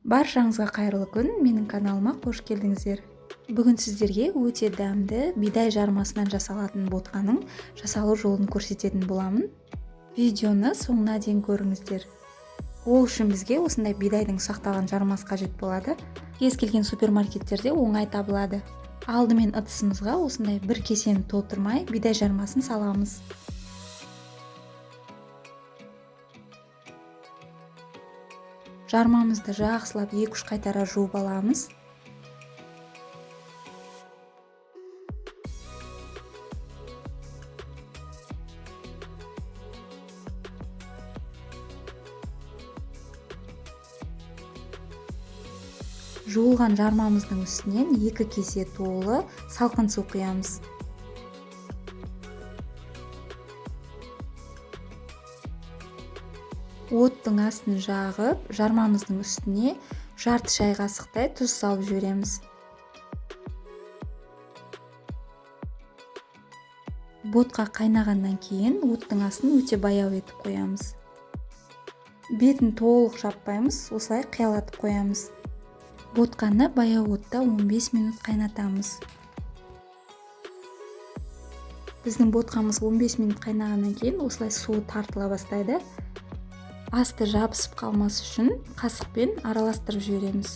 Баршаңызға қайырлы күн, менің каналыма қош келдіңіздер. Бүгін сіздерге өте дәмді бидай жармасынан жасалатын ботқаның жасалу жолын көрсететін боламын. Видеоны соңына дейін көріңіздер. Ол үшін бізге осындай бидайдың ұсақталған жармасы қажет болады. Кез келген супермаркеттерде оңай табылады. Алдымен ыдысымызға осындай бір кесені толтырмай бидай жармасын саламыз. Жармамызды жақсылап 2-3 қайтара жуып аламыз. Жуылған жармамыздың үстінен 2 кесе толы салқын су құямыз. Оттың астын жағып, жармамыздың үстіне жарты шай қасықтай тұз салып жібереміз. Ботқа қайнағаннан кейін оттың астын өте баяу етіп қоямыз. Бетін толық жаппаймыз, осылай қиялатып қоямыз. Ботқаны баяу отта 15 минут қайнатамыз. Біздің ботқамыз 15 минут қайнағаннан кейін осылай суы тартыла бастайды. Асты жабысып қалмас үшін қасықпен араластырып жібереміз.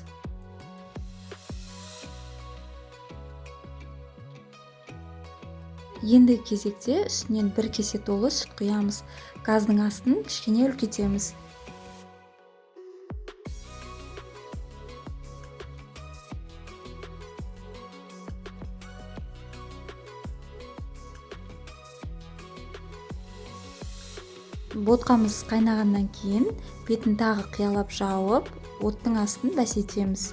Ендігі кезекте үстінен 1 кесе толы сүт құямыз. Газдың астын кішкене үлкейтеміз. Ботқамыз қайнағаннан кейін бетін тағы қиялап жауып, оттың астын бәсейтеміз.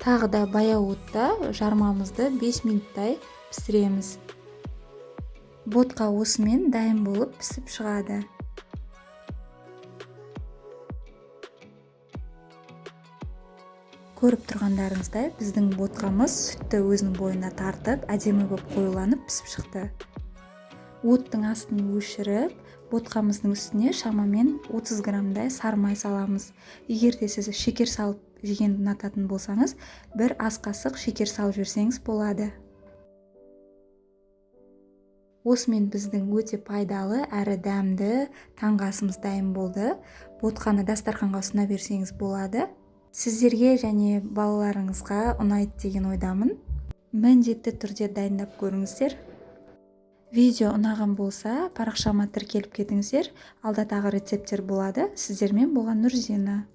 Тағы да баяу отта жармамызды 5 минуттай пісіреміз. Ботқа осымен дайын болып пісіп шығады. Көріп тұрғандарыңыздай, біздің ботқамыз сүтті өзінің бойына тартып, әдемі болып қоюланып пісіп шықты. Оттың астын өшіріп, ботқамыздың үстіне шамамен 30 граммдай сары май саламыз. Егер де сіз шекер салып жегенді ұнататын болсаңыз, бір ас қасық шекер салып жіберсеңіз болады. Осымен біздің өте пайдалы әрі дәмді таңғы асымыз дайын болды. Ботқаны дастарханға ұсына берсеңіз болады. Сіздерге және балаларыңызға ұнайды деген ойдамын. Міндетті түрде дайындап көріңіздер. Видео ұнаған болса, парақшама тіркеліп кетіңіздер. Алда тағы рецепттер болады. Сіздермен болған Нұрзина.